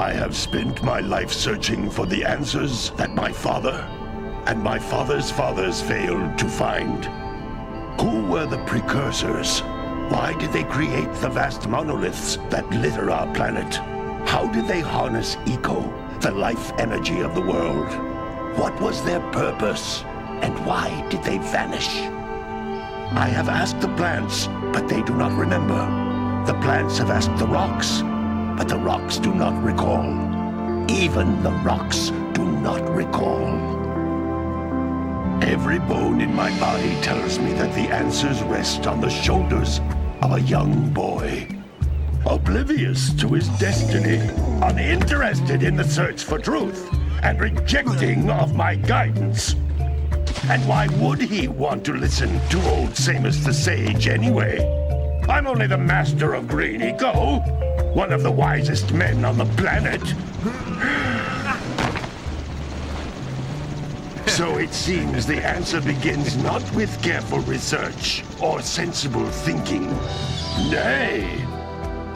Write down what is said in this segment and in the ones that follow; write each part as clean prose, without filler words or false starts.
I have spent my life searching for the answers that my father and my father's fathers failed to find. Who were the precursors? Why did they create the vast monoliths that litter our planet? How did they harness eco, the life energy of the world? What was their purpose? And why did they vanish? I have asked the plants, but they do not remember. The plants have asked the rocks, but the rocks do not recall. Even the rocks do not recall. Every bone in my body tells me that the answers rest on the shoulders of a young boy. Oblivious to his destiny, uninterested in the search for truth, and rejecting of my guidance. And why would he want to listen to old Samus the Sage anyway? I'm only the master of green eco, one of the wisest men on the planet. So it seems the answer begins not with careful research or sensible thinking. Nay,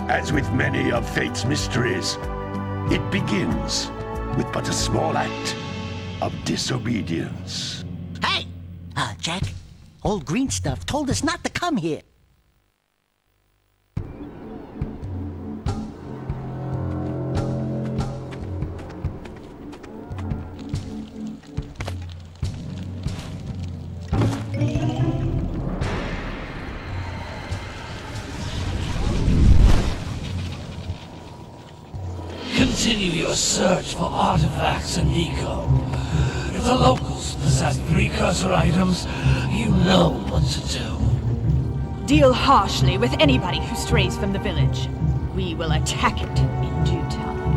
as with many of fate's mysteries, it begins with but a small act of disobedience. Hey! Jack, old green stuff told us not to come here. Continue your search for artifacts and eco. If the locals possess precursor items, you know what to do. Deal harshly with anybody who strays from the village. We will attack it in due time.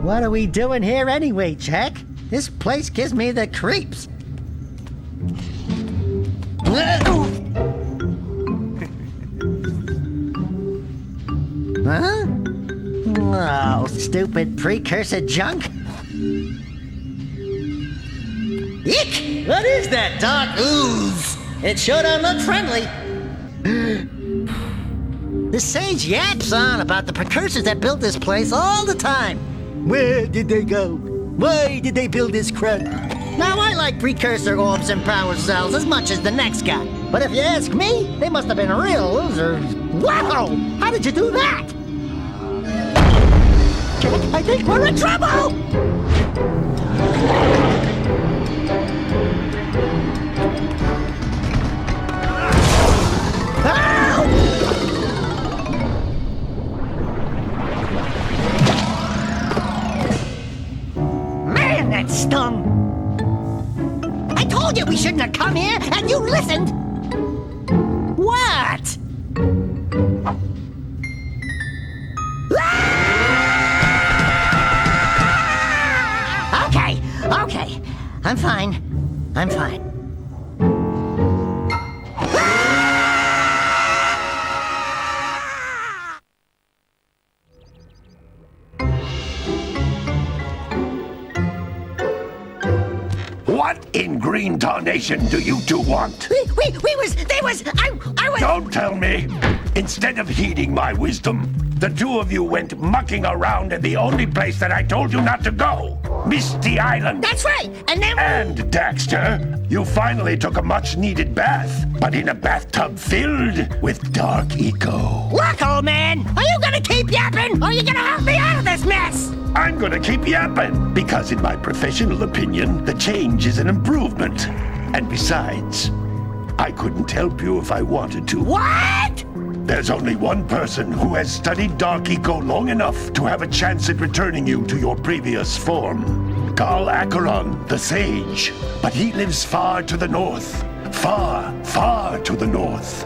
What are we doing here anyway, Jack? This place gives me the creeps. Huh? Oh, stupid precursor junk. Eek! What is that dark ooze? It sure don't look friendly. The sage yaps on about the precursors that built this place all the time. Where did they go? Why did they build this crud? Now, I like precursor orbs and power cells as much as the next guy. But if you ask me, they must have been real losers. Wow! How did you do that? Jack, I think we're in trouble! Man, that stung! I told you we shouldn't have come here, and you listened! What? Okay. I'm fine. What in green tarnation do you two want? I was... Don't tell me! Instead of heeding my wisdom, the two of you went mucking around in the only place that I told you not to go! Misty Island! That's right! And then... And, Daxter, you finally took a much-needed bath, but in a bathtub filled with dark eco. Look, old man! Are you gonna keep yapping, or are you gonna help me out of this mess? I'm gonna keep yapping, because in my professional opinion, the change is an improvement. And besides, I couldn't help you if I wanted to. What? There's only one person who has studied Dark Eco long enough to have a chance at returning you to your previous form. Carl Acheron, the Sage. But he lives far to the north. Far, far to the north.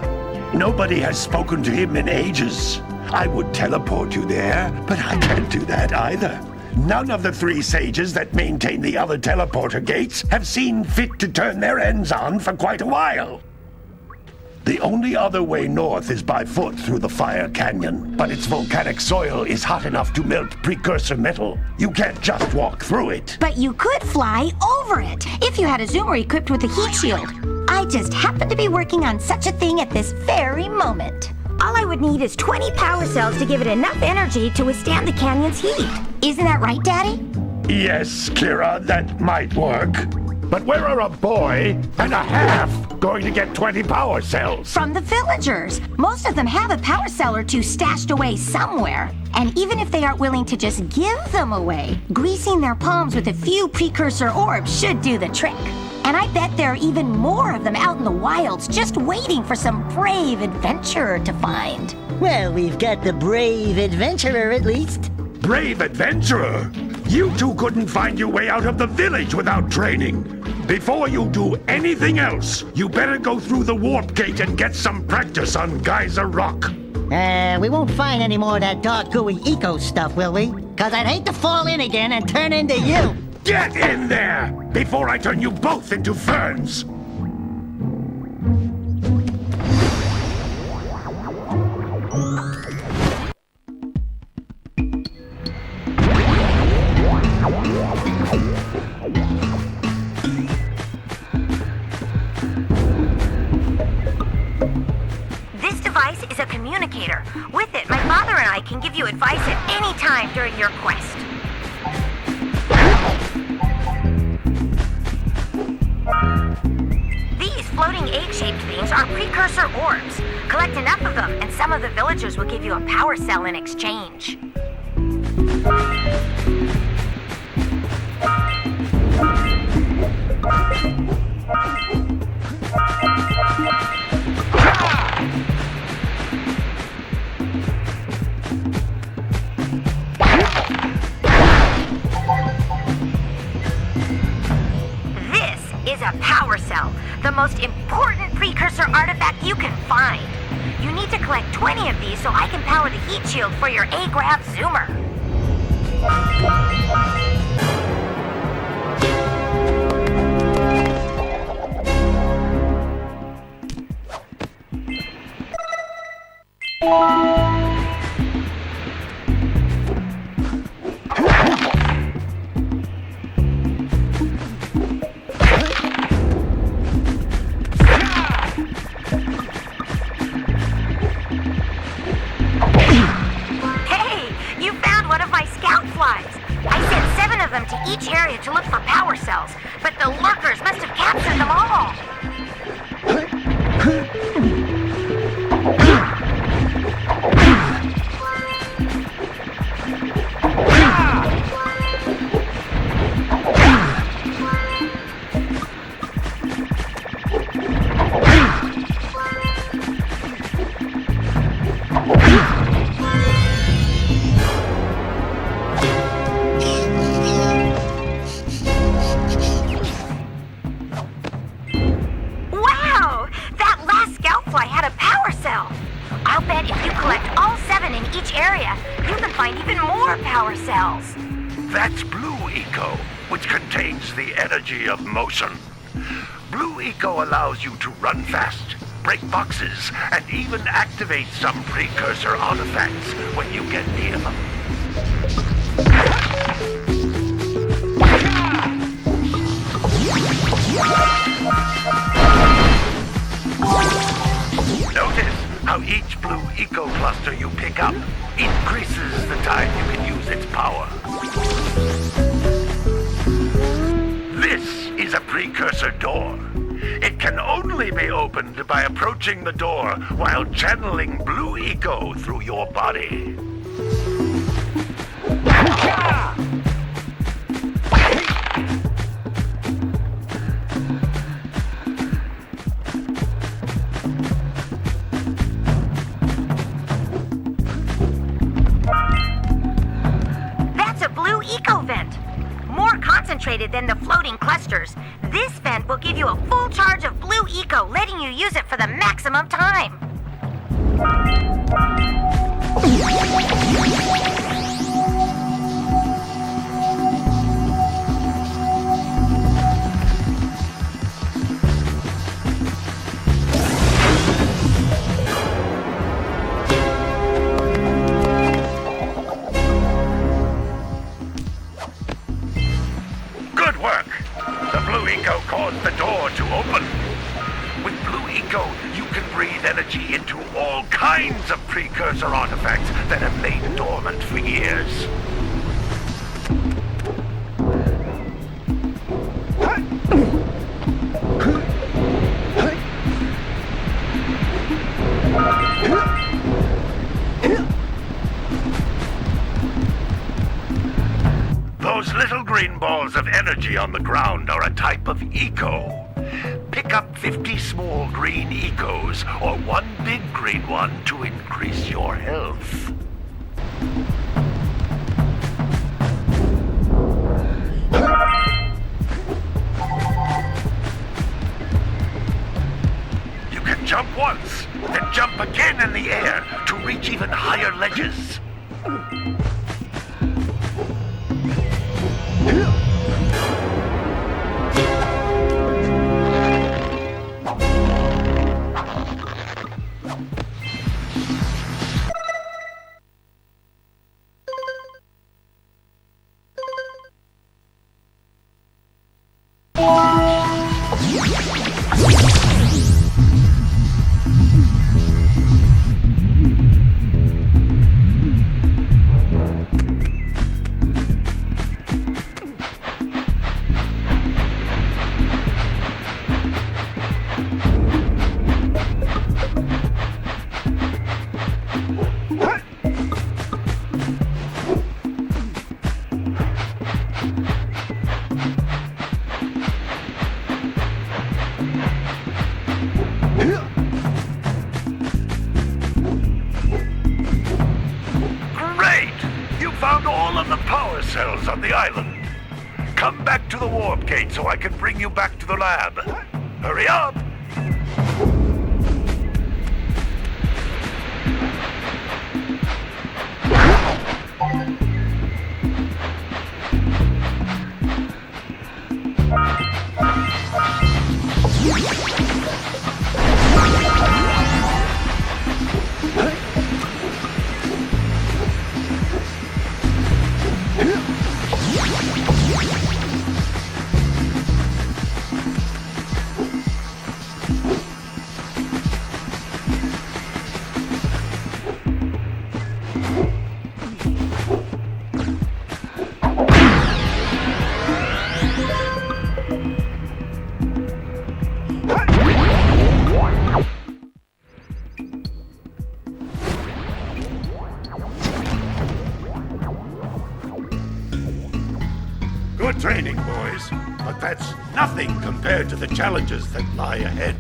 Nobody has spoken to him in ages. I would teleport you there, but I can't do that either. None of the three sages that maintain the other teleporter gates have seen fit to turn their ends on for quite a while. The only other way north is by foot through the Fire Canyon, but its volcanic soil is hot enough to melt precursor metal. You can't just walk through it. But you could fly over it if you had a zoomer equipped with a heat shield. I just happen to be working on such a thing at this very moment. All I would need is 20 power cells to give it enough energy to withstand the canyon's heat. Isn't that right, Daddy? Yes, Kira, that might work. But where are a boy and a half going to get 20 power cells? From the villagers. Most of them have a power cell or two stashed away somewhere. And even if they aren't willing to just give them away, greasing their palms with a few precursor orbs should do the trick. And I bet there are even more of them out in the wilds just waiting for some brave adventurer to find. Well, we've got the brave adventurer at least. Brave adventurer? You two couldn't find your way out of the village without training. Before you do anything else, you better go through the warp gate and get some practice on Geyser Rock. We won't find any more of that dark gooey eco stuff, will we? 'Cause I'd hate to fall in again and turn into you. Get in there before I turn you both into ferns. This device is a communicator. With it, my father and I can give you advice at any time during your quest. These floating egg-shaped things are precursor orbs. Collect enough of them, and some of the villagers will give you a power cell in exchange. Is a power cell, the most important precursor artifact you can find. You need to collect 20 of these so I can power the heat shield for your A-Grab zoomer. To each area to look for power cells, but the lurkers must have captured them all. That's blue eco, which contains the energy of motion. Blue eco allows you to run fast, break boxes, and even activate some precursor artifacts when you get near them. Notice how each blue eco cluster you pick up increases the time you can use its power. This is a precursor door. It can only be opened by approaching the door while channeling blue eco through your body. Than the floating clusters. This vent will give you a full charge of blue eco, letting you use it for the maximum time. cause the door to open. With Blue Eco, you can breathe energy into all kinds of precursor artifacts that have lain dormant for years. Those little green balls of energy on the ground are a type of eco. Pick up 50 small green ecos or one big green one to increase your health. You can jump once, then jump again in the air to reach even higher ledges. Cells on the island. Come back to the warp gate so I can bring you back to the lab. Hurry up! Good training, boys, but that's nothing compared to the challenges that lie ahead.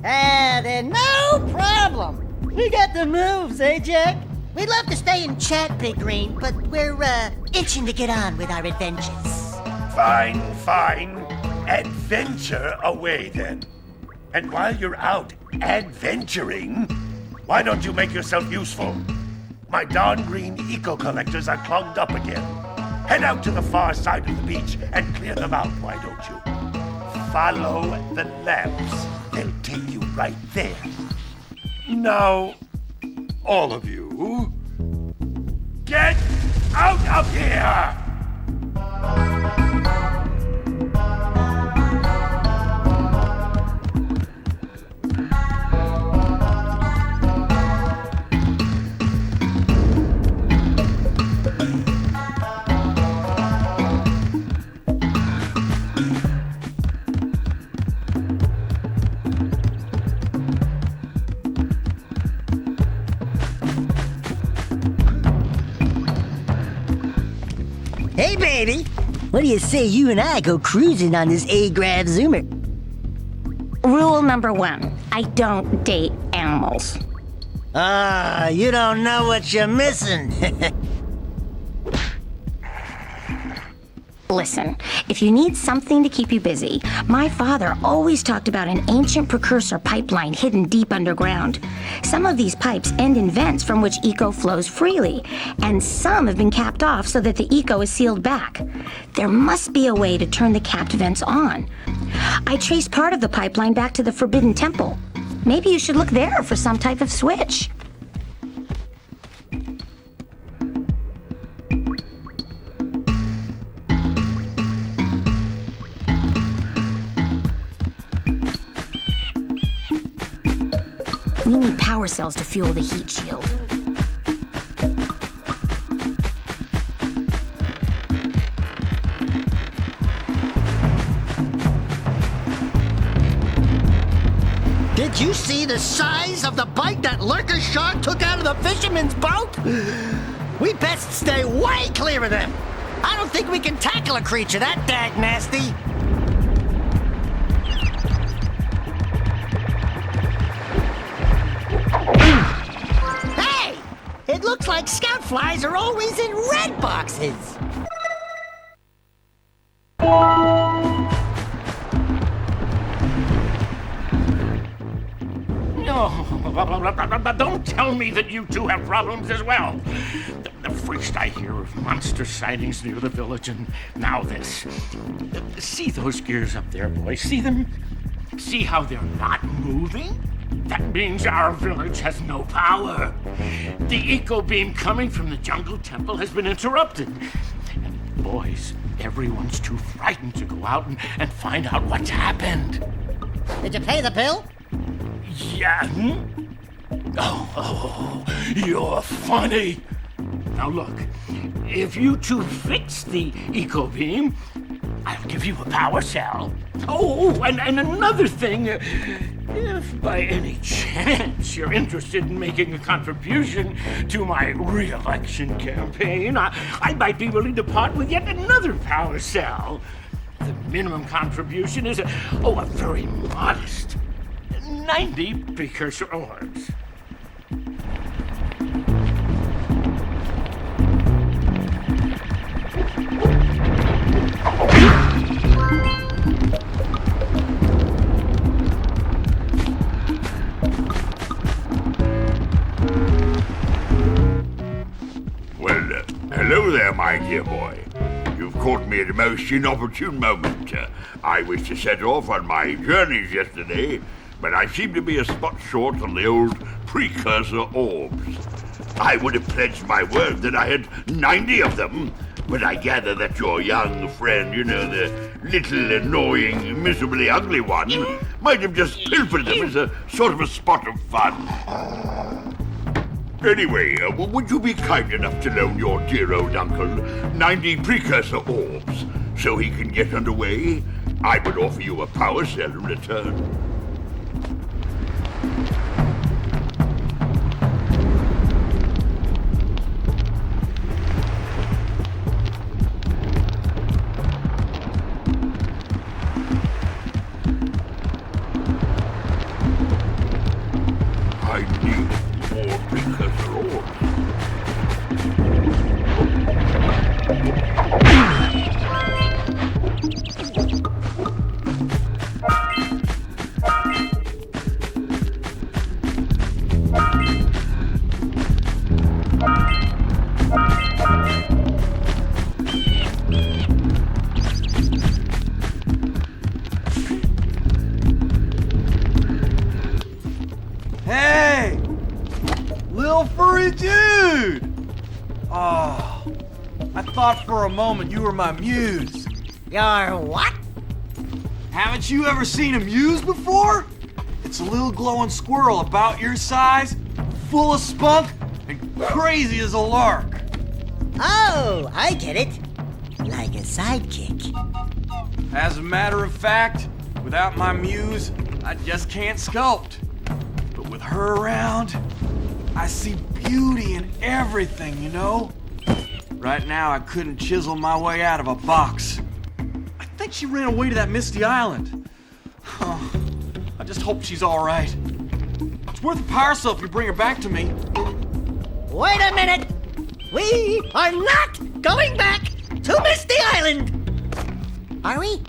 Then no problem. We got the moves, eh, Jack? We'd love to stay and chat, Big Green, but we're, itching to get on with our adventures. Fine. Adventure away, then. And while you're out adventuring, why don't you make yourself useful? My darn green eco-collectors are clogged up again. Head out to the far side of the beach and clear them out, why don't you? Follow the lamps. They'll take you right there. Now, all of you, get out of here! Hey, baby! What do you say you and I go cruising on this A-Grav Zoomer? Rule number 1, I don't date animals. You don't know what you're missing. Listen, if you need something to keep you busy, my father always talked about an ancient precursor pipeline hidden deep underground. Some of these pipes end in vents from which eco flows freely, and some have been capped off so that the eco is sealed back. There must be a way to turn the capped vents on. I traced part of the pipeline back to the Forbidden Temple. Maybe you should look there for some type of switch. We need power cells to fuel the heat shield. Did you see the size of the bite that lurker shark took out of the fisherman's boat? We best stay way clear of them. I don't think we can tackle a creature that dag nasty. Hey! It looks like scout flies are always in red boxes. No, don't tell me that you two have problems as well. First I hear of monster sightings near the village, and now this. See those gears up there, boys? See them? See how they're not moving? That means our village has no power. The eco beam coming from the jungle temple has been interrupted. And boys, everyone's too frightened to go out and find out what's happened. Did you pay the bill? Yeah. Oh, you're funny. Now look, if you two fix the eco beam, I'll give you a power cell. Oh, and another thing, if by any chance you're interested in making a contribution to my re-election campaign, I might be willing to part with yet another power cell. The minimum contribution is a very modest 90 precursor orbs. Well, hello there, my dear boy. You've caught me at a most inopportune moment. I was to set off on my journeys yesterday, but I seem to be a spot short on the old precursor orbs. I would have pledged my word that I had 90 of them, but I gather that your young friend, the little annoying, miserably ugly one, might have just pilfered them as a sort of a spot of fun. Anyway, would you be kind enough to loan your dear old uncle 90 precursor orbs so he can get underway? I would offer you a power cell in return. Thought for a moment you were my muse. Your what? Haven't you ever seen a muse before? It's a little glowing squirrel about your size, full of spunk, and crazy as a lark. Oh, I get it. Like a sidekick. As a matter of fact, without my muse, I just can't sculpt. But with her around, I see beauty in everything, you know? Right now, I couldn't chisel my way out of a box. I think she ran away to that Misty Island. I just hope she's all right. It's worth a power cell if you bring her back to me. Wait a minute! We are not going back to Misty Island! Are we?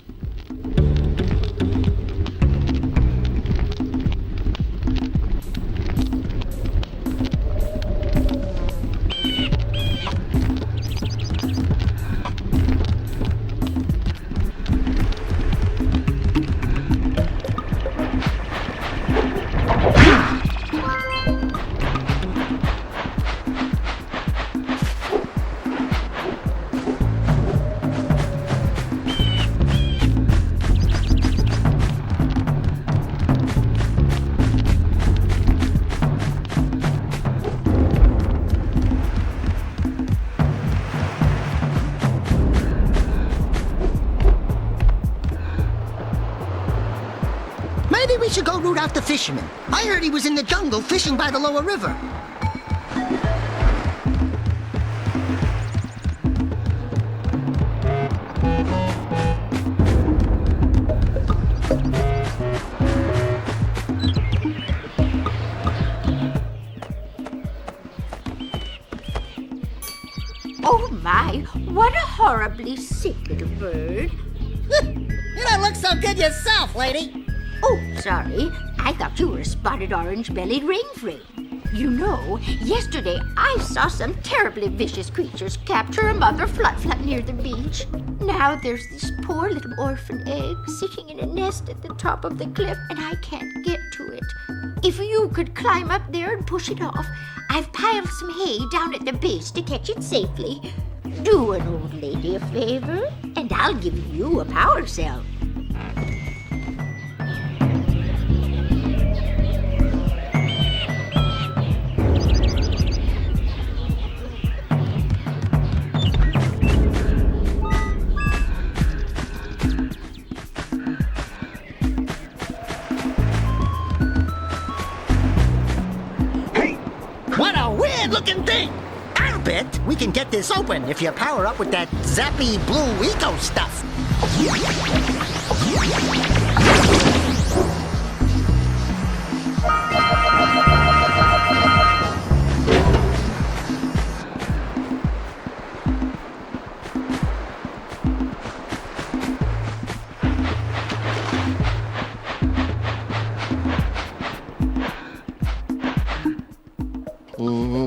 should go root out the fisherman. I heard he was in the jungle fishing by the lower river. Oh my, what a horribly sick little bird. You don't look so good yourself, lady. Oh, sorry. I thought you were a spotted orange-bellied rainfrey. You know, yesterday I saw some terribly vicious creatures capture a mother flut-flut near the beach. Now there's this poor little orphan egg sitting in a nest at the top of the cliff, and I can't get to it. If you could climb up there and push it off, I've piled some hay down at the base to catch it safely. Do an old lady a favor, and I'll give you a power cell. Looking thing. I'll bet we can get this open if you power up with that zappy blue eco stuff.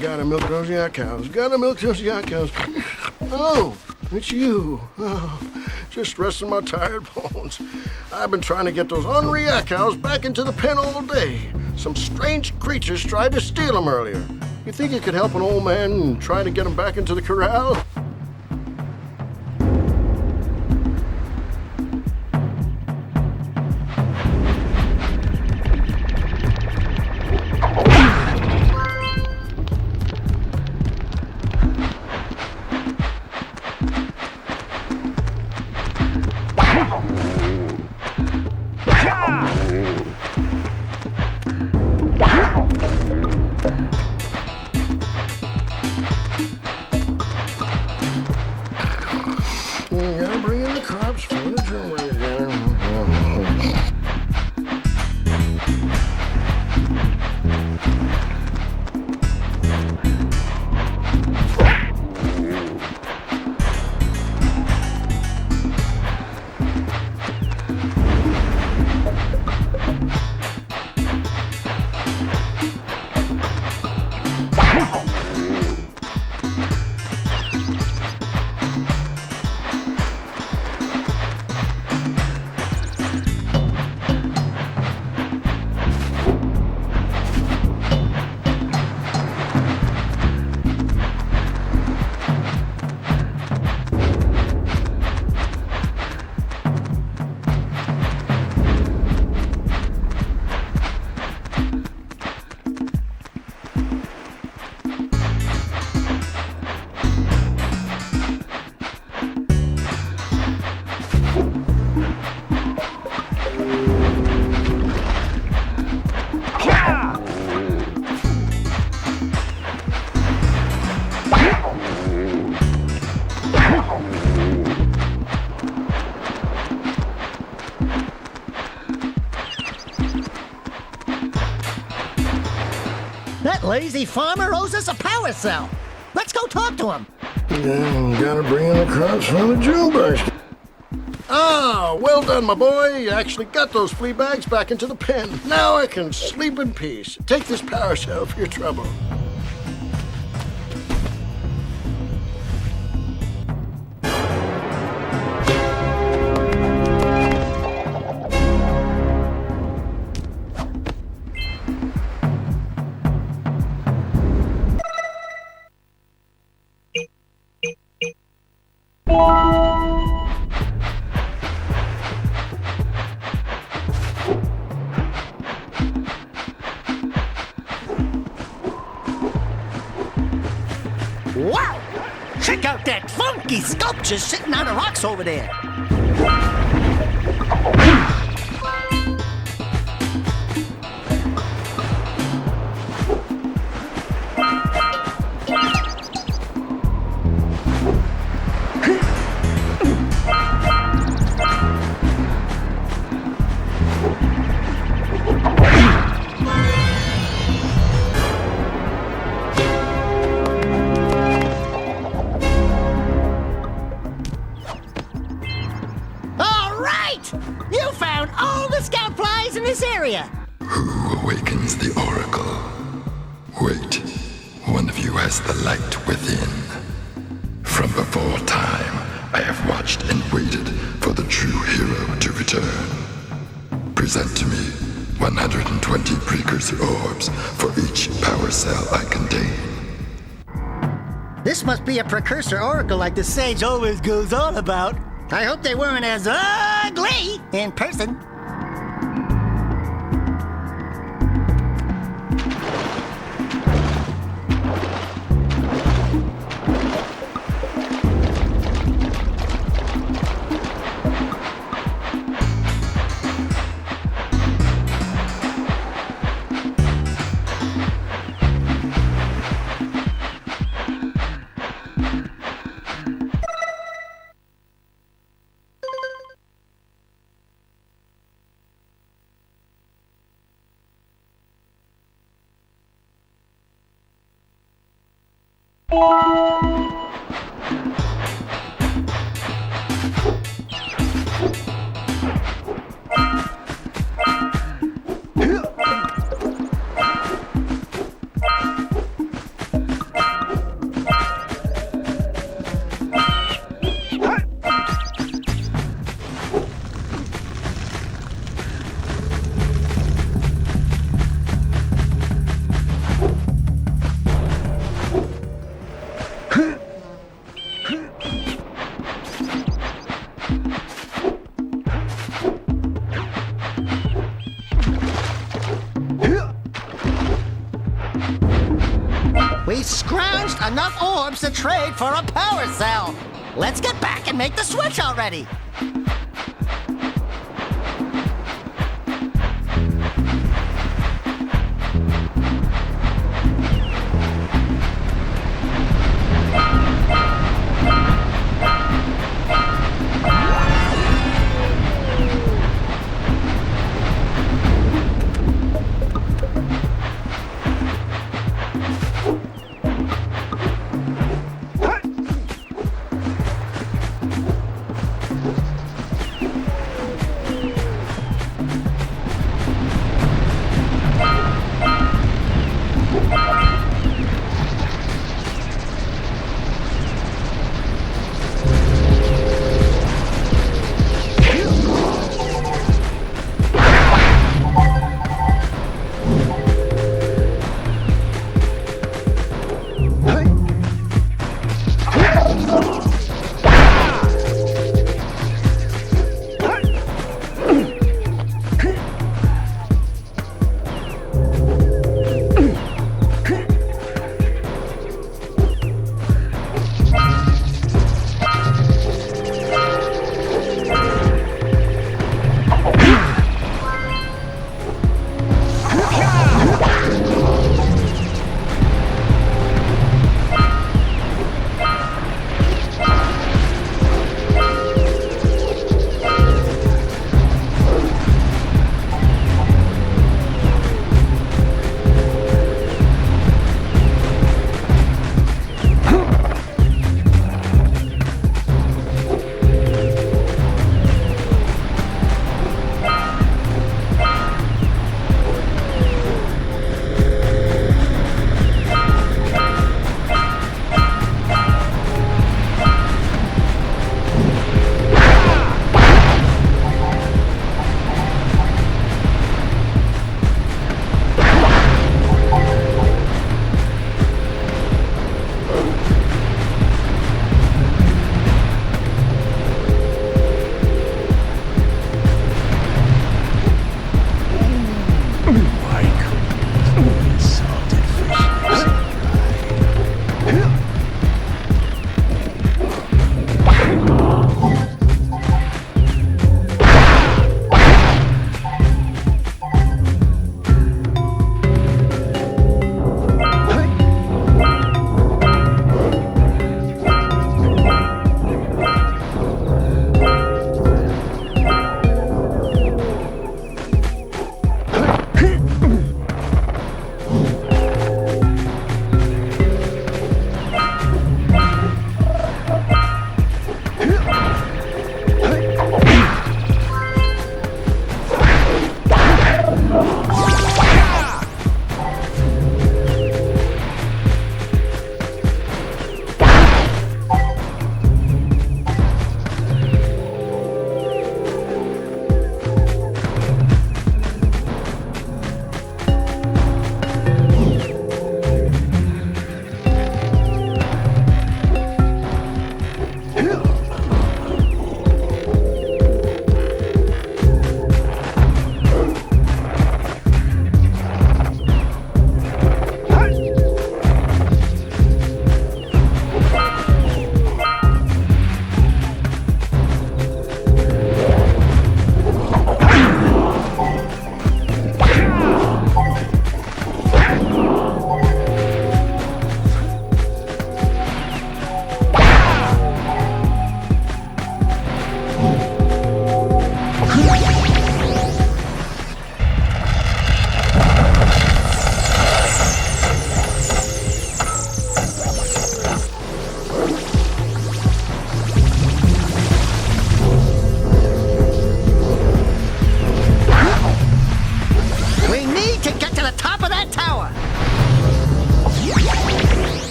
Gotta milk those yak cows. Gotta milk those yak cows. Oh, it's you. Oh, just resting my tired bones. I've been trying to get those ornery yak cows back into the pen all day. Some strange creatures tried to steal them earlier. You think you could help an old man trying to get them back into the corral? Gotta bring in the crops for the jewelry again. That lazy farmer owes us a power cell. Let's go talk to him. Yeah, gotta bring in the crops from the June burst. Ah, well done, my boy. You actually got those flea bags back into the pen. Now I can sleep in peace. Take this power cell for your trouble. Wow! Check out that funky sculpture sitting on the rocks over there. What? You found all the scout flies in this area! Who awakens the Oracle? Wait, one of you has the light within. From before time, I have watched and waited for the true hero to return. Present to me 120 precursor orbs for each power cell I contain. This must be a precursor oracle like the sage always goes on about. I hope they weren't as ugly in person. We've scrounged enough orbs to trade for a power cell. Let's get back and make the switch already.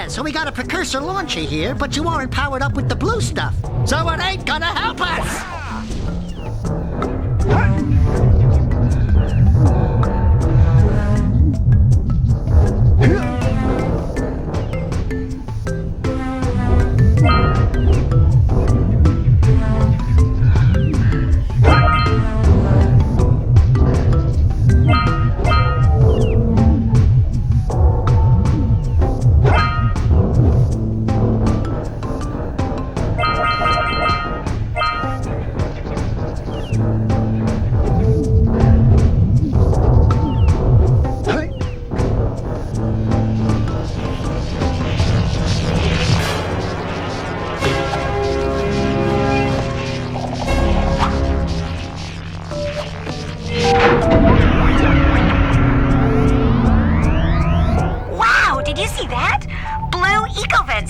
Yeah, so we got a precursor launcher here, but you aren't powered up with the blue stuff. So it ain't gonna help us!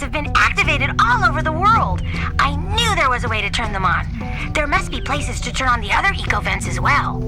have been activated all over the world. I knew there was a way to turn them on. There must be places to turn on the other eco vents as well.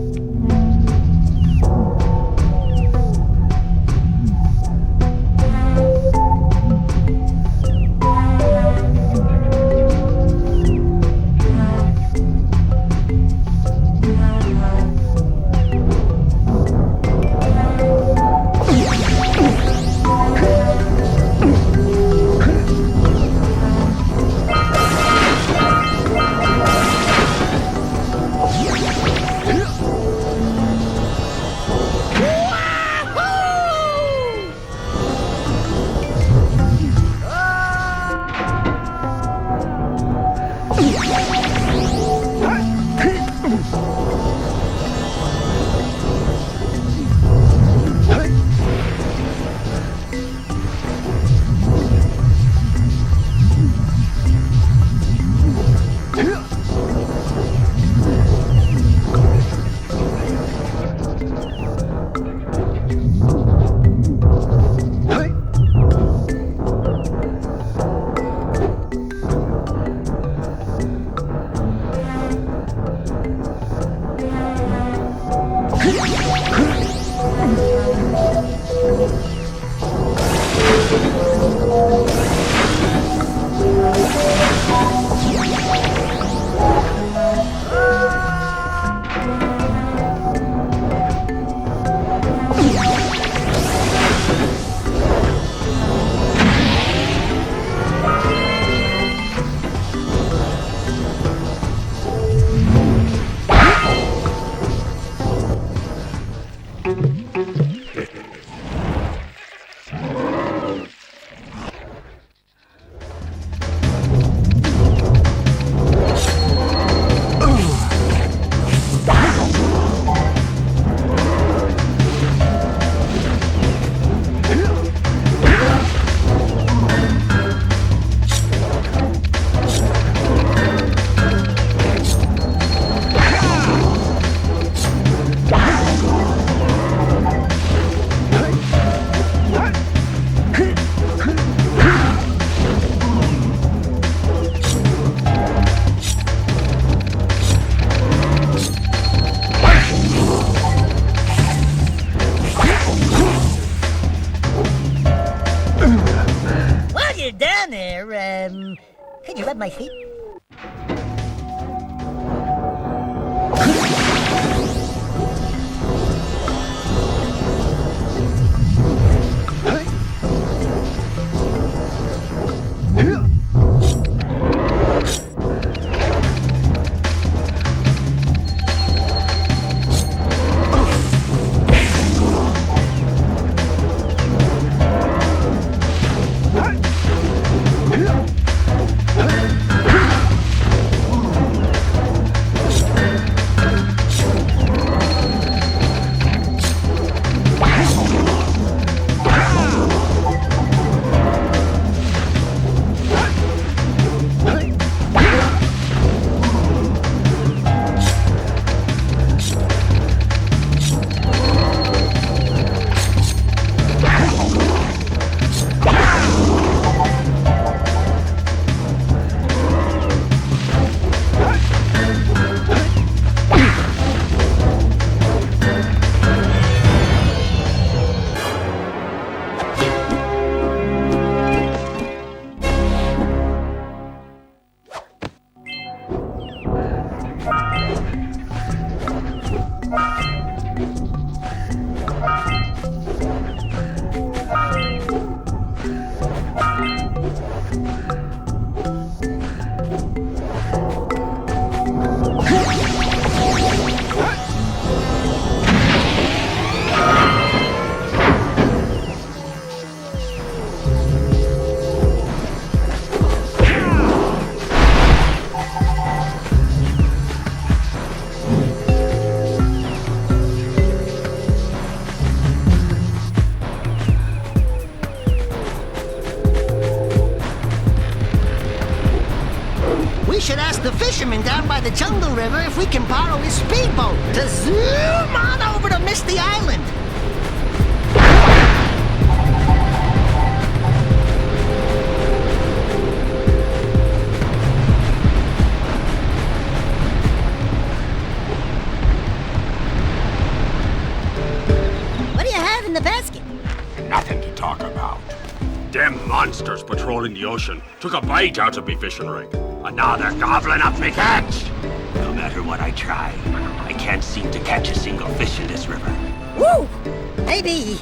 Could you rub my feet? should ask the fisherman down by the Jungle River if we can borrow his speedboat to zoom on over to Misty Island. What do you have in the basket? Nothing to talk about. Them monsters patrolling the ocean took a bite out of me fishing rig. And now they're gobbling up me catch. No matter what I try, I can't seem to catch a single fish in this river. Woo! Maybe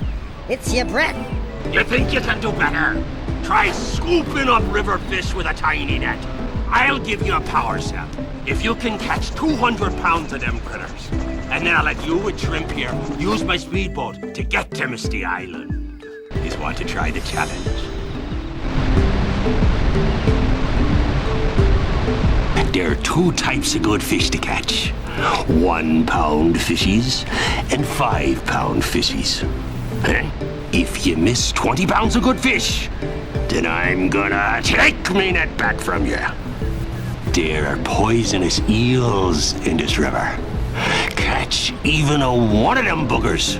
it's your breath. You think you can do better? Try scooping up river fish with a tiny net. I'll give you a power cell if you can catch 200 pounds of them critters. And then I'll let you and Shrimp here use my speedboat to get to Misty Island. Just want to try the challenge. There are two types of good fish to catch. 1 pound fishies and 5 pound fishies. If you miss 20 pounds of good fish, then I'm gonna take me net back from you. There are poisonous eels in this river. Catch even one of them boogers,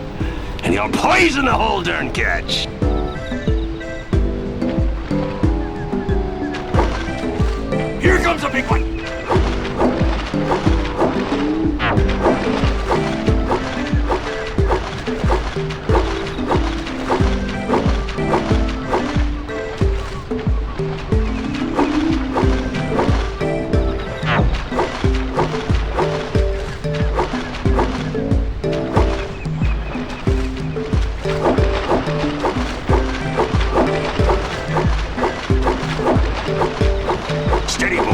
and you'll poison the whole darn catch. Here comes a big one. Steady, boy.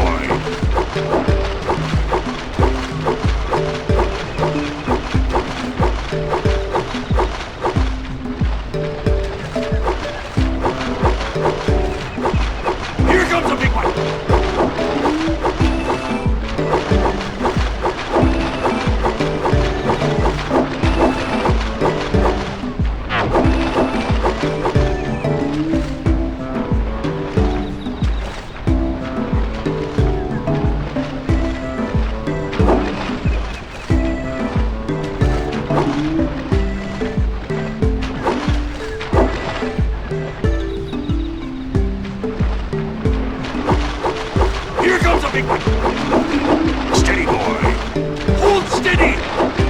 Here comes a big one. Here comes a big one. Steady, boy. Hold steady.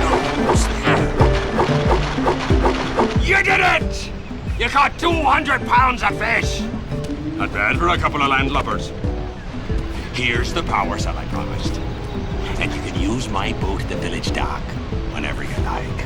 Almost there. You did it! You caught 200 pounds of fish. Not bad for a couple of landlubbers. Here's the power cell I promised. And you can use my boat at the village dock whenever you like.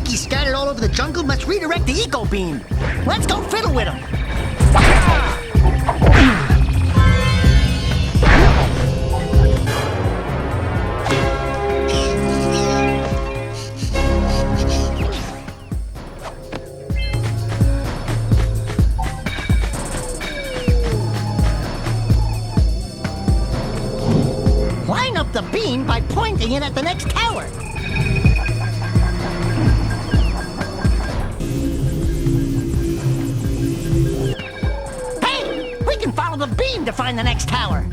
slinkies scattered all over the jungle must redirect the eco beam. Let's go fiddle with them. Line up the beam by pointing it at the next tower. Hey, we can follow the beam to find the next tower.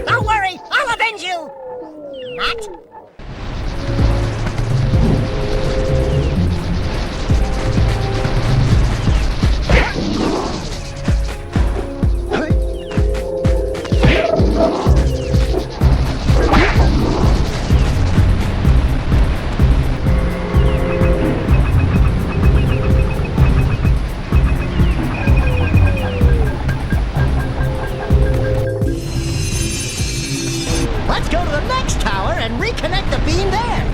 Don't worry, I'll avenge you! Not? Let's go to the next tower and reconnect the beam there.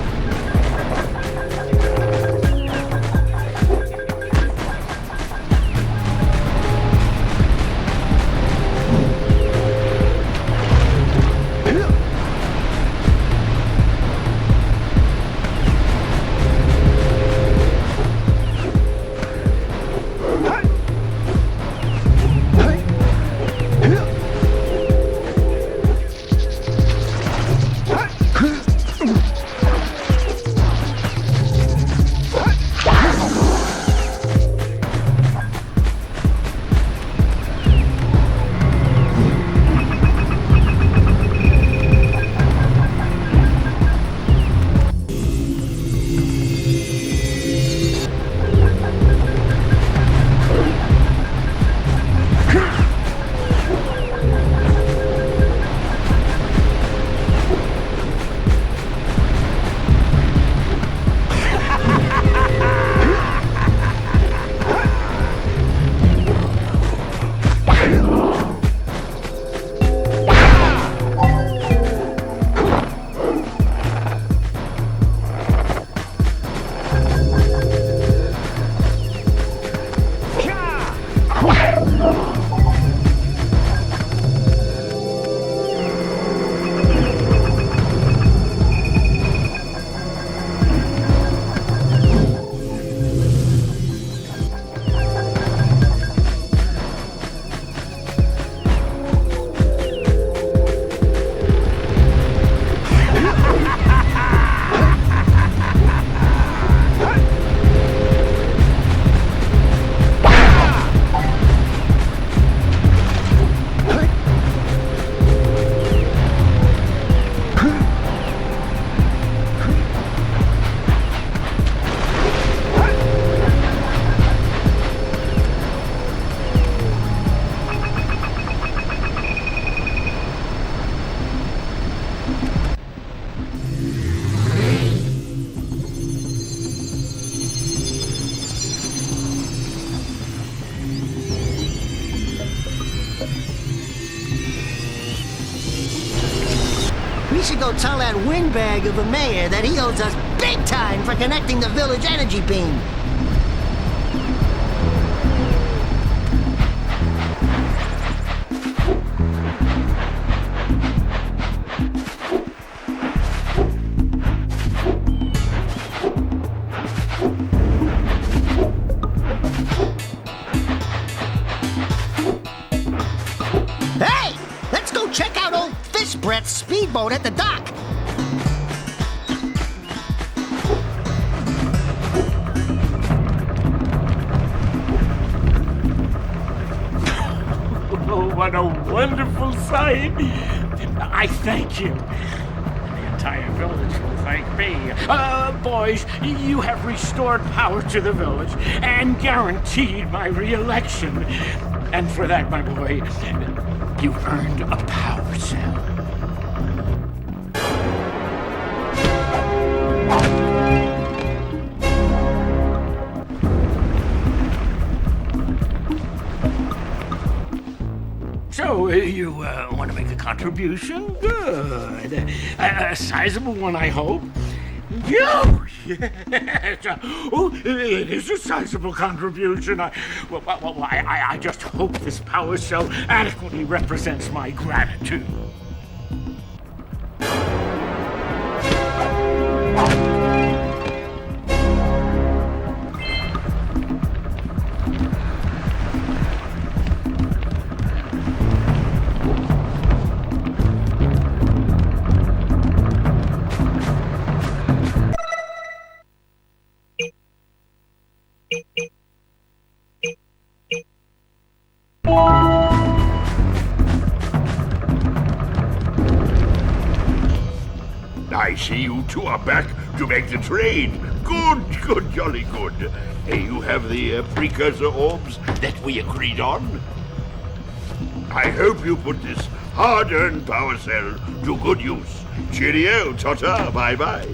We should go tell that windbag of a mayor that he owes us big time for connecting the village energy beam. that speedboat at the dock. Oh, what a wonderful sight! I thank you. The entire village will thank me. Boys, you have restored power to the village and guaranteed my re-election. And for that, my boy, you've earned a power cell. So, you want to make a contribution? Good. A sizable one, I hope. Oh, yes. Oh, it is a sizable contribution. I just hope this power cell adequately represents my gratitude. I see you two are back to make the trade. Good, jolly good. You have the precursor orbs that we agreed on? I hope you put this hard-earned power cell to good use. Cheerio, ta-ta, bye-bye.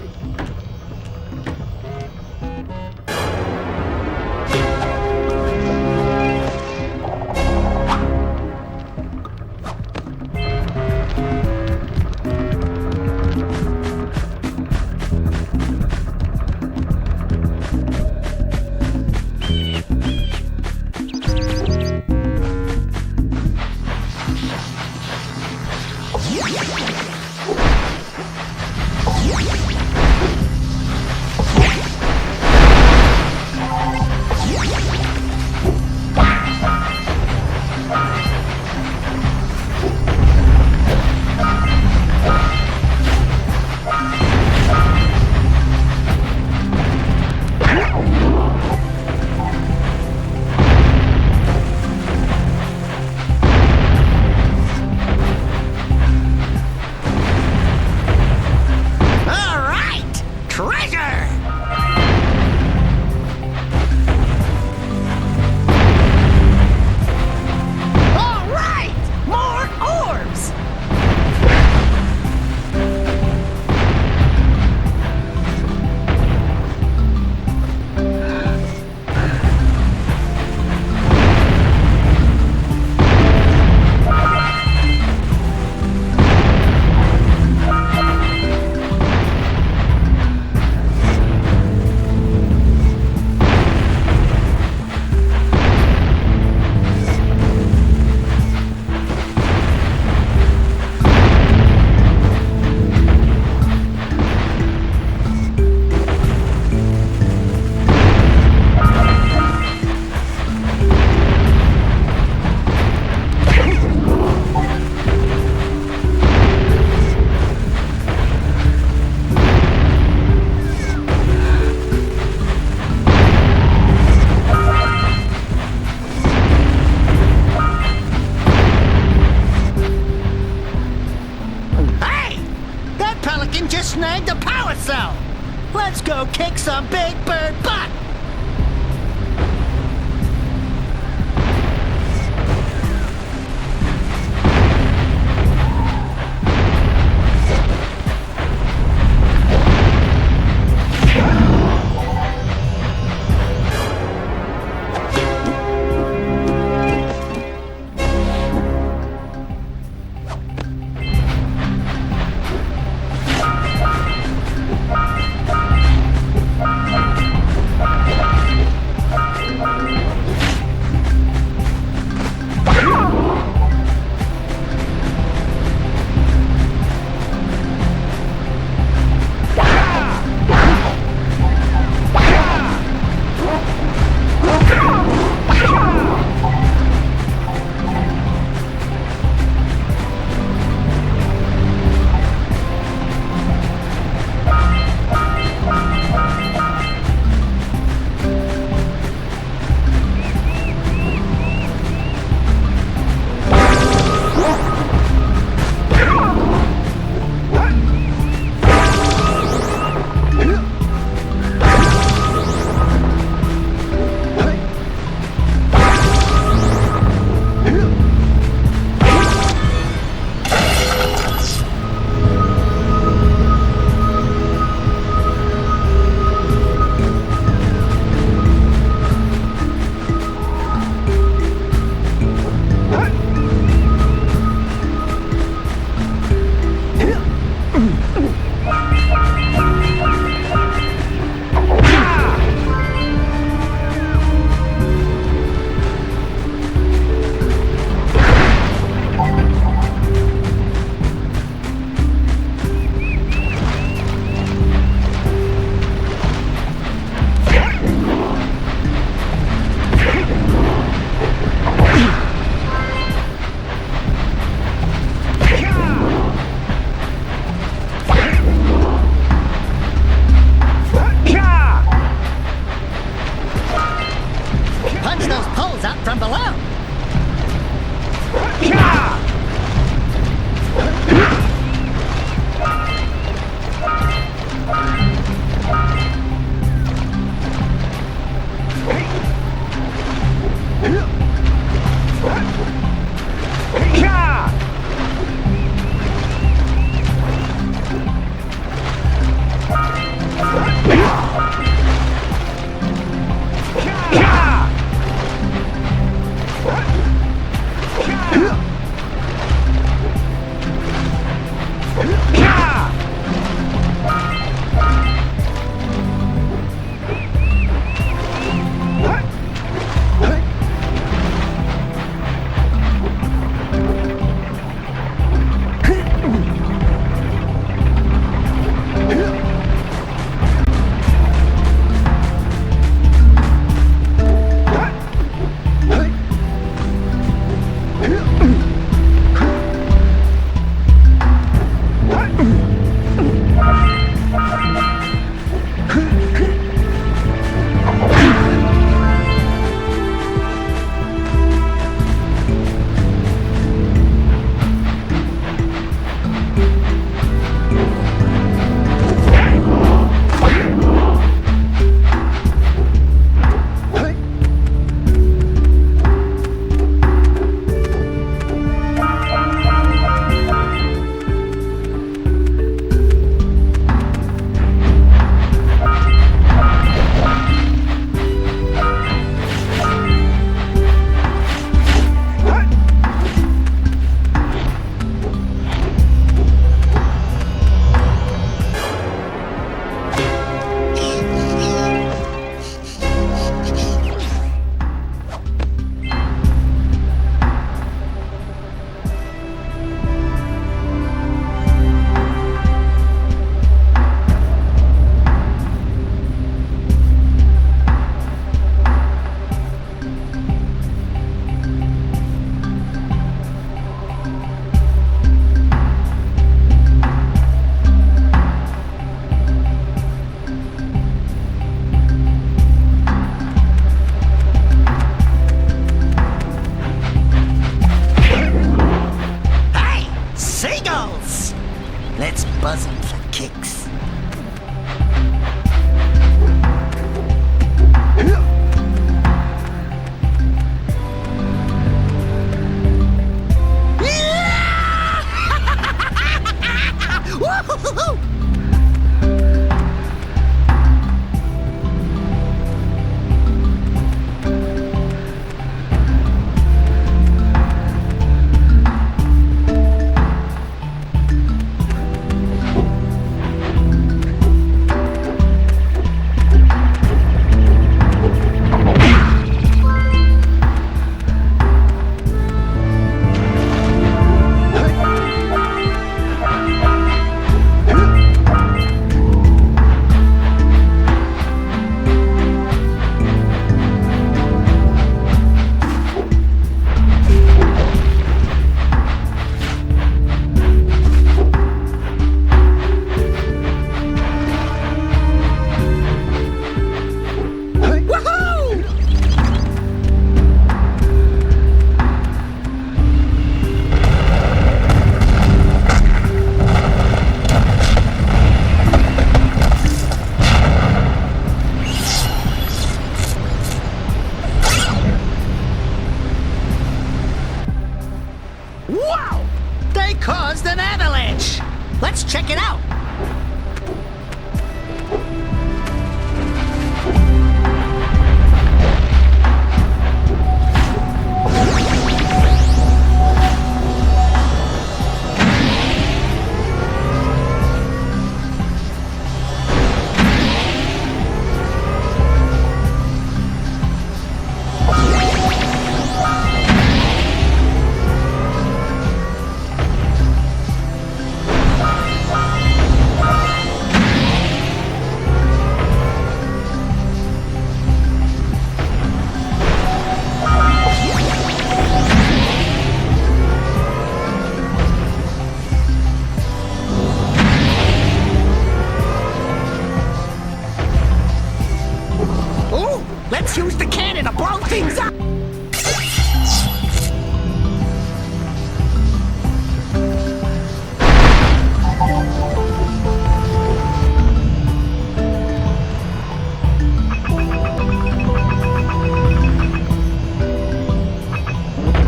Let's use the cannon to blow things up!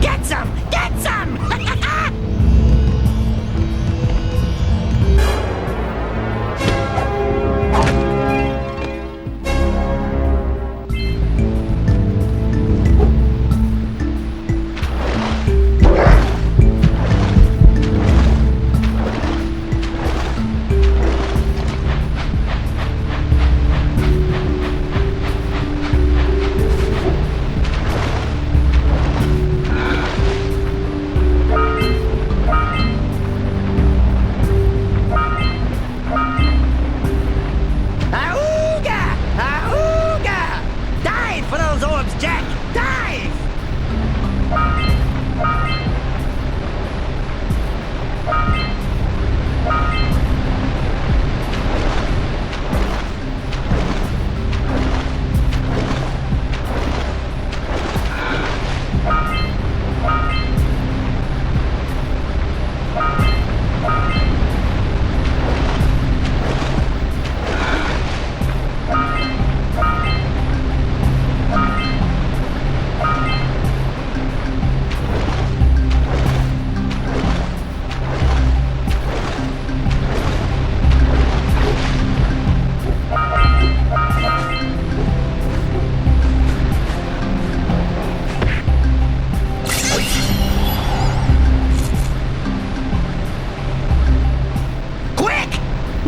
Get some! Get some!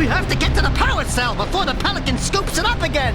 We have to get to the power cell before the Pelican scoops it up again!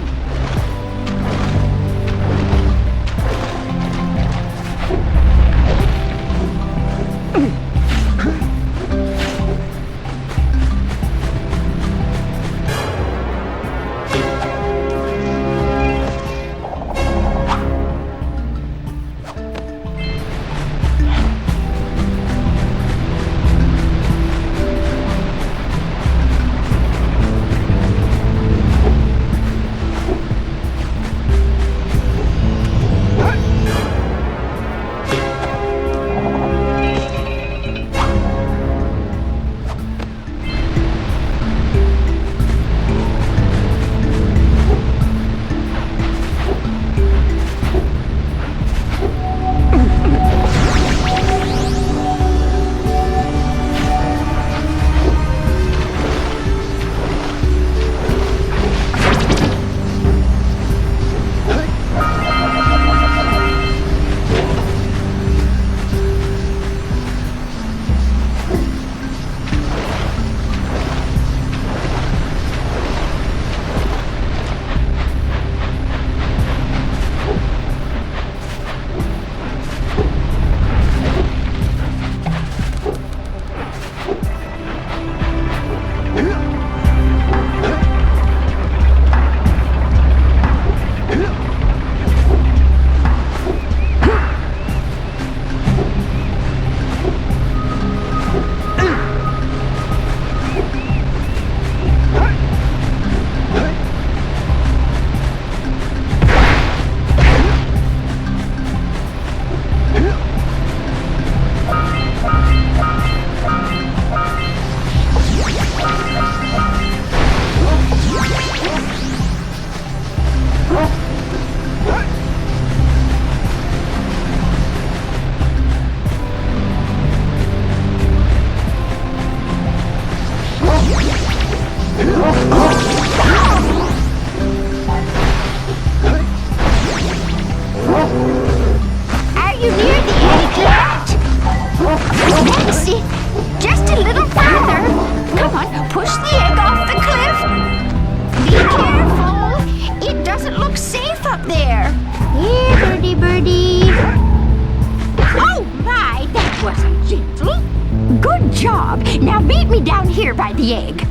job. Now meet me down here by the egg.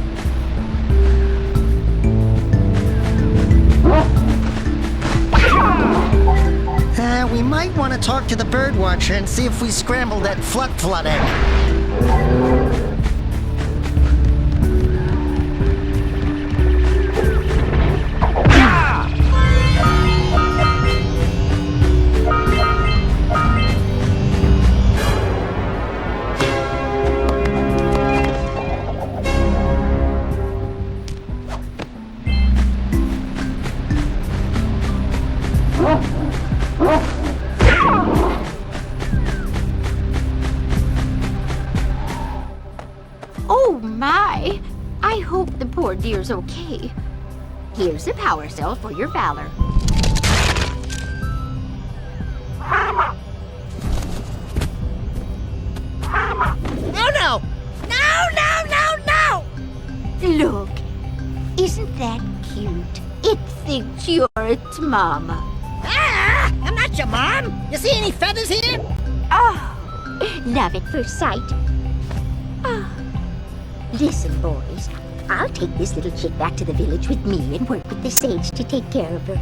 We might want to talk to the birdwatcher and see if we scramble that flood egg. Oh my! I hope the poor dear's okay. Here's a power cell for your valor. Oh no! No, no, no, no! Look, isn't that cute? It thinks you're its mama. Ah! I'm not your mom! You see any feathers here? Oh, love at first sight. Oh. Listen, boys. I'll take this little chick back to the village with me and work with the sage to take care of her.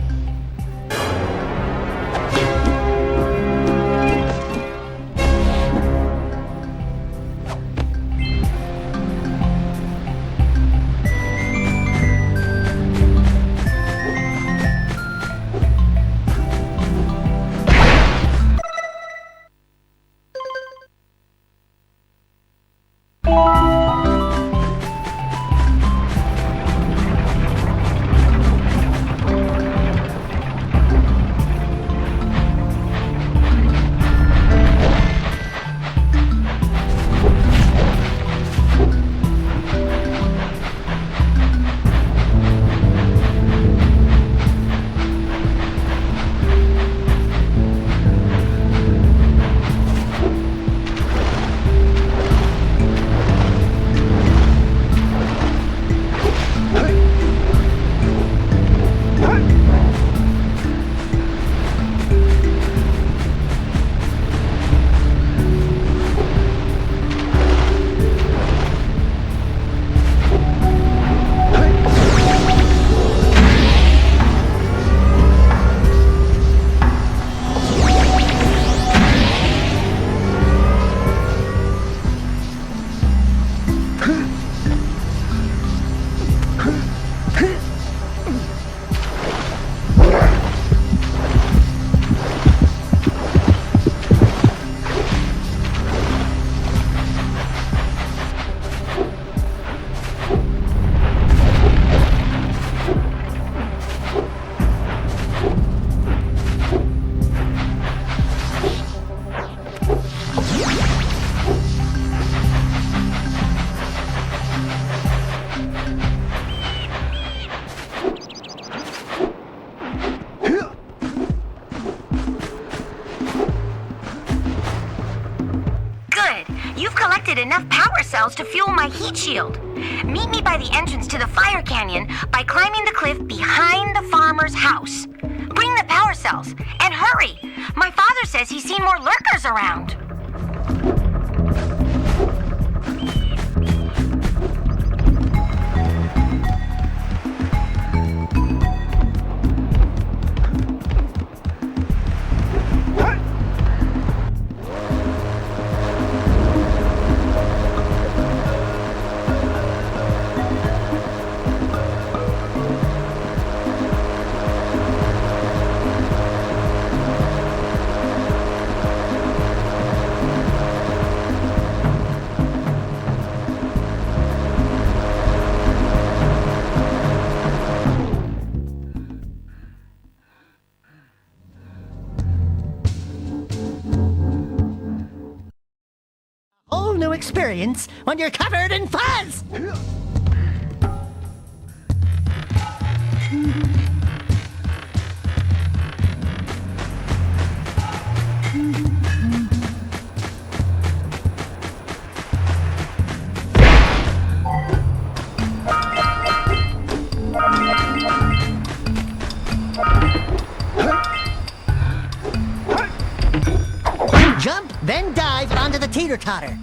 Enough power cells to fuel my heat shield. Meet me by the entrance to the fire canyon by climbing the cliff behind the farmer's house. Bring the power cells, and hurry! My father says he's seen more lurkers around. New experience when you're covered in fuzz! Jump, then dive onto the teeter-totter.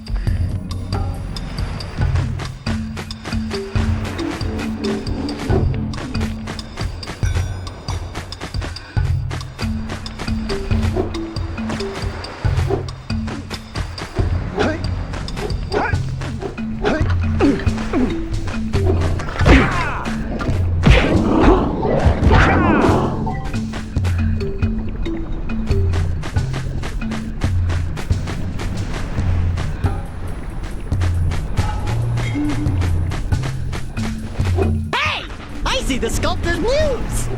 The sculptor's muse!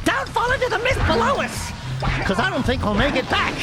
Don't fall into the mist below us! Because I don't think we'll make it back.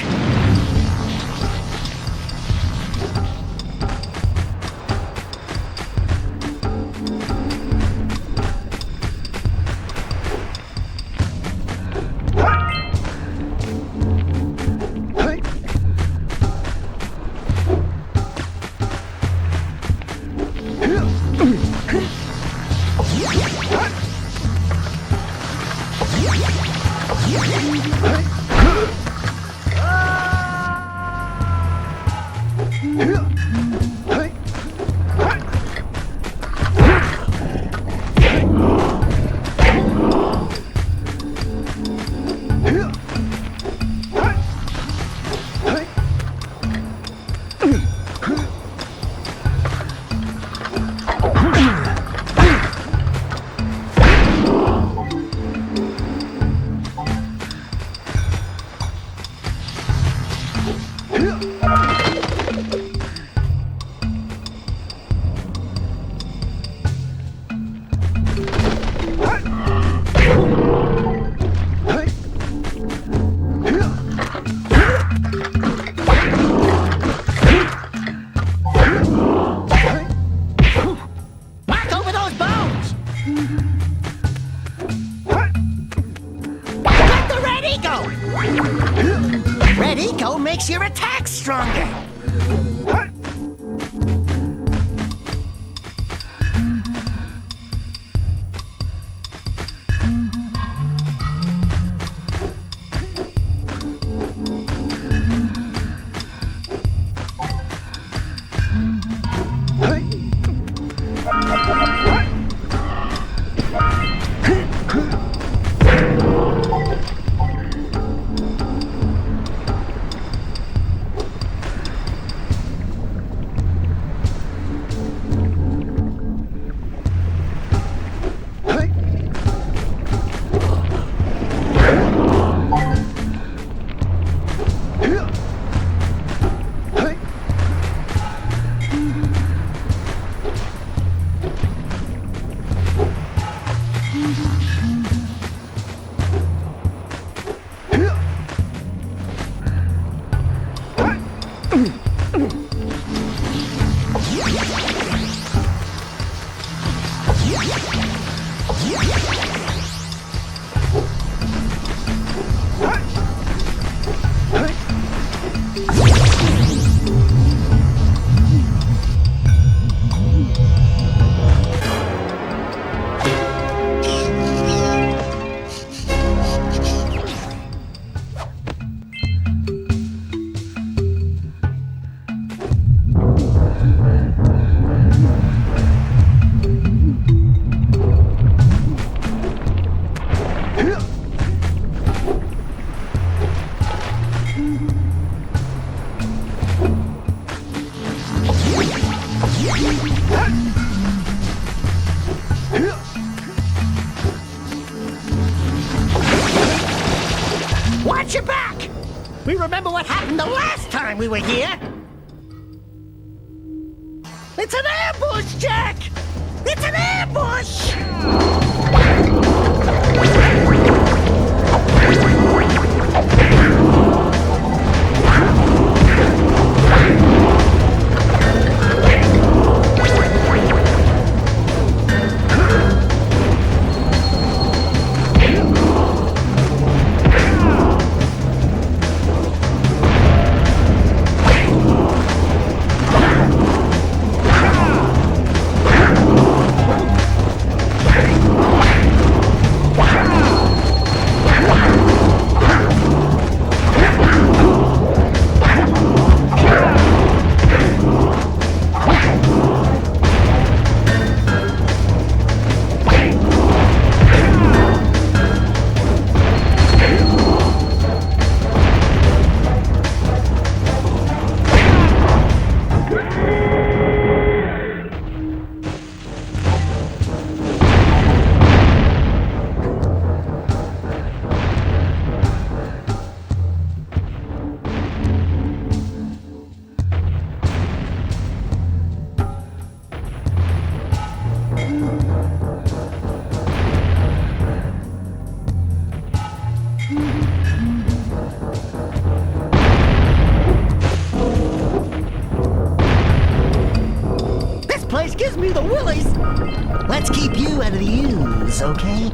Makes your attack stronger. Watch your back! We remember what happened the last time we were here! It's an ambush, Jack! It's an ambush! Gives me the willies. Let's keep you out of the ooze, okay?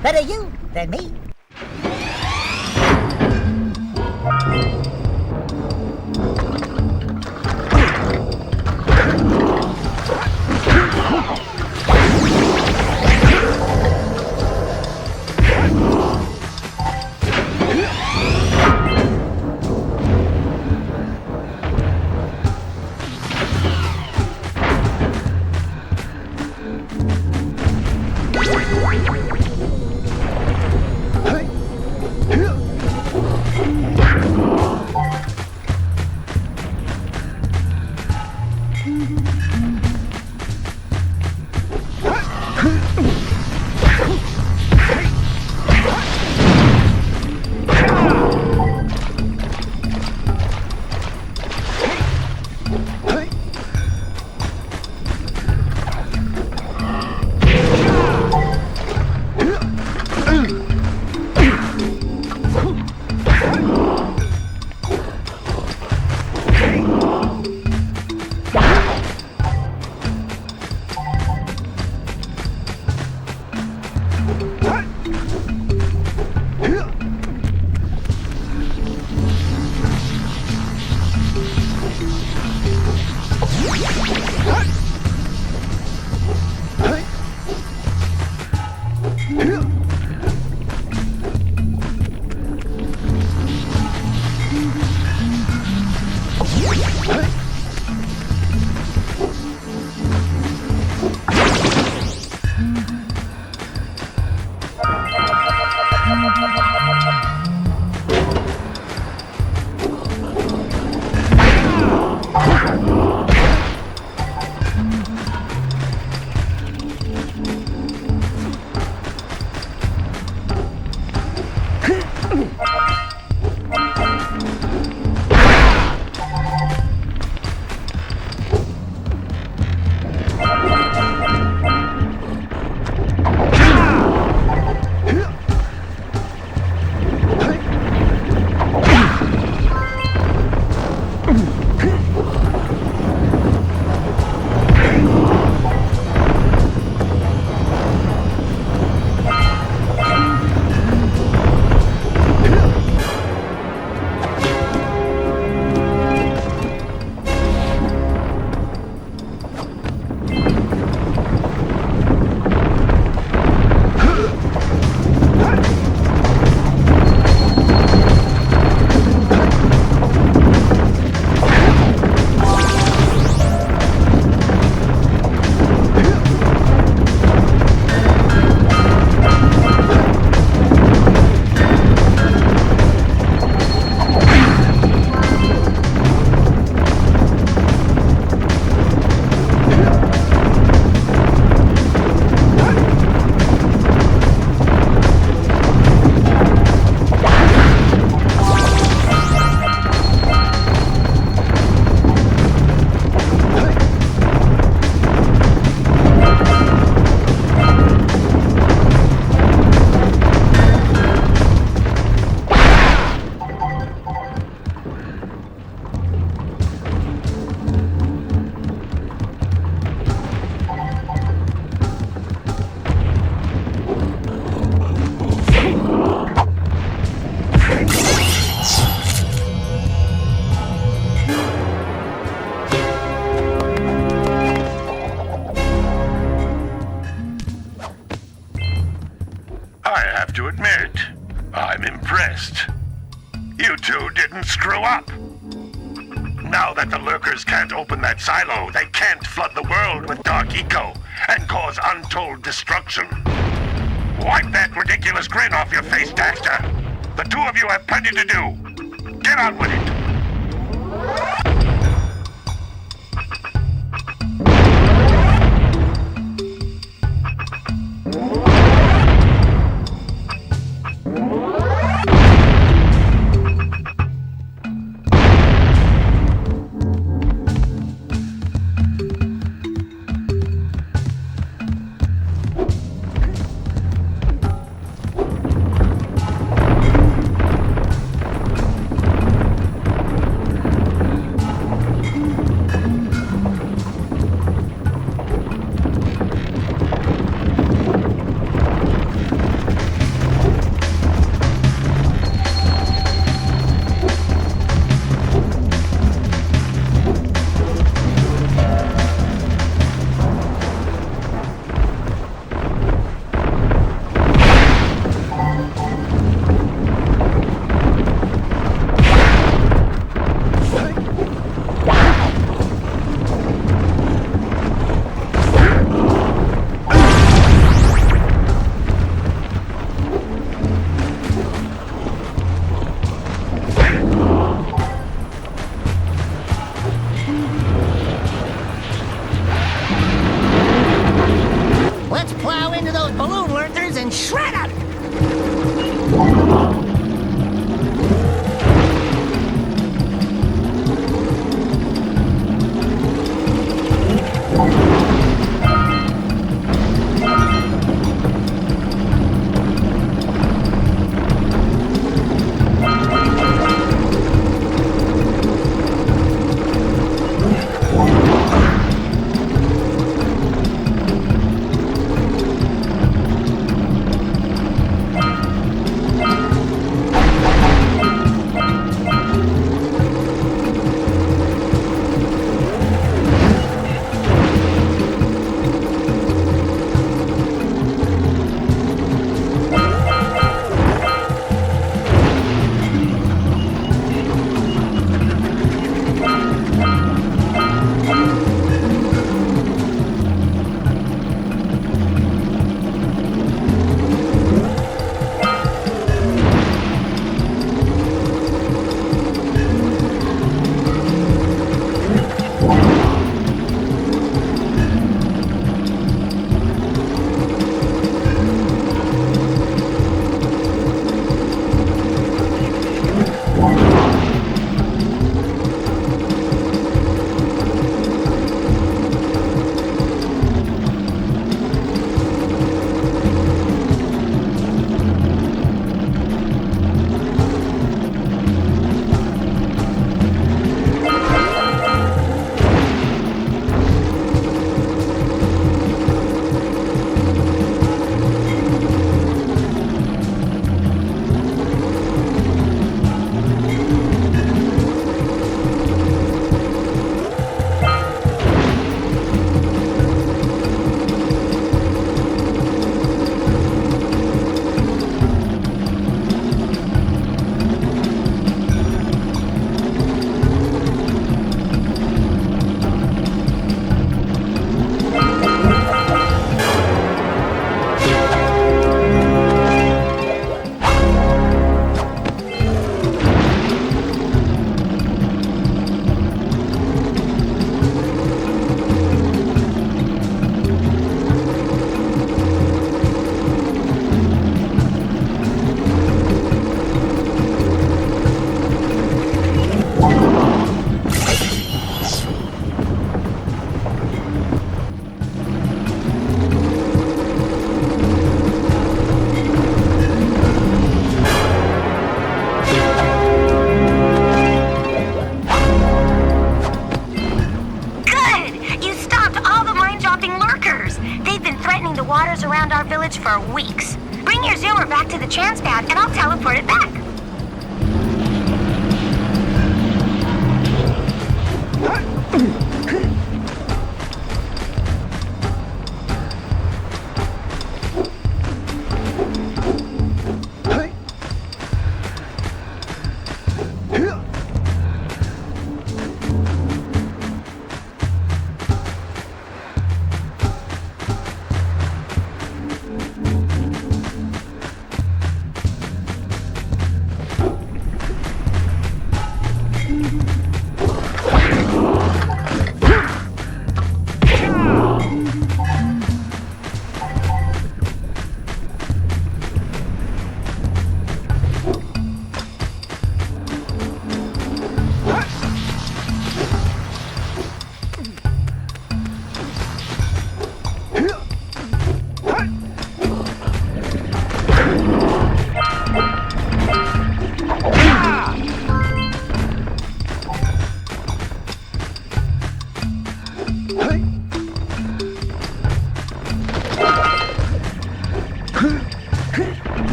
Better you than me. rest. You two didn't screw up. Now that the lurkers can't open that silo, they can't flood the world with dark eco and cause untold destruction. Wipe that ridiculous grin off your face, Daxter. The two of you have plenty to do. Get on with it. for weeks. Bring your zoomer back to the chance pad and I'll teleport it back.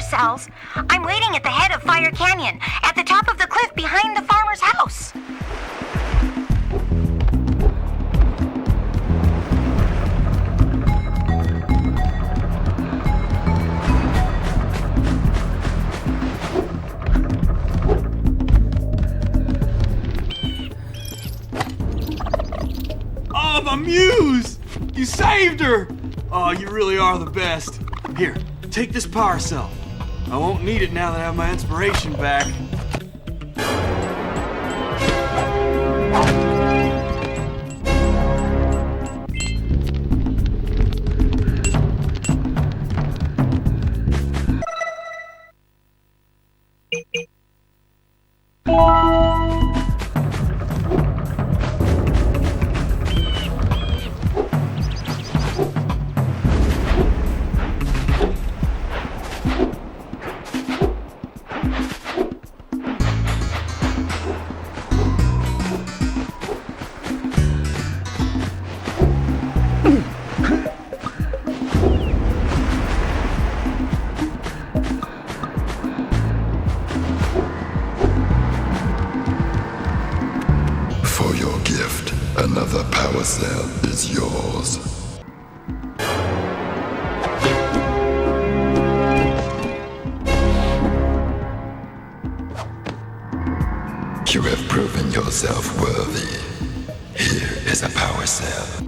cells. I'm waiting at the head of Fire Canyon, at the top of the cliff behind the farmer's house. Muse! You saved her! Oh, you really are the best. Here, take this power cell. I won't need it now that I have my inspiration back. Another power cell is yours. You have proven yourself worthy. Here is a power cell.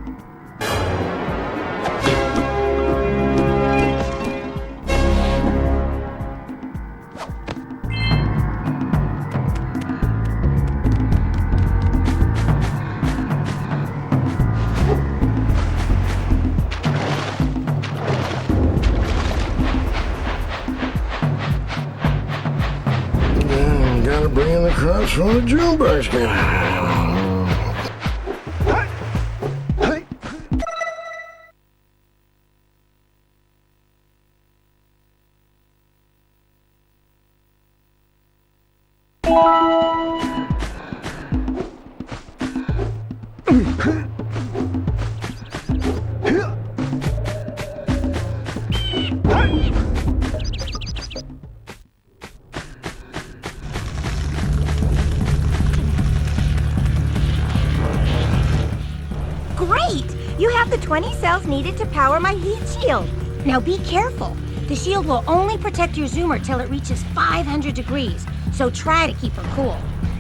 Gotta bring in the crops from the June basket. Great! You have the 20 cells needed to power my heat shield. Now be careful. The shield will only protect your zoomer till it reaches 500 degrees, so try to keep her cool.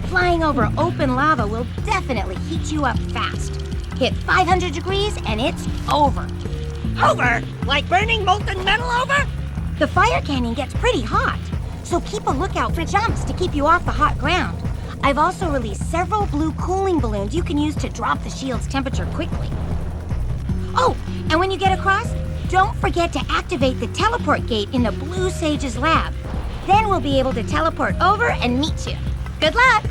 Flying over open lava will definitely heat you up fast. Hit 500 degrees and it's over. Over? Like burning molten metal over? The fire canyon gets pretty hot, so keep a lookout for jumps to keep you off the hot ground. I've also released several blue cooling balloons you can use to drop the shield's temperature quickly. Oh, and when you get across, don't forget to activate the teleport gate in the Blue Sage's lab. Then we'll be able to teleport over and meet you. Good luck!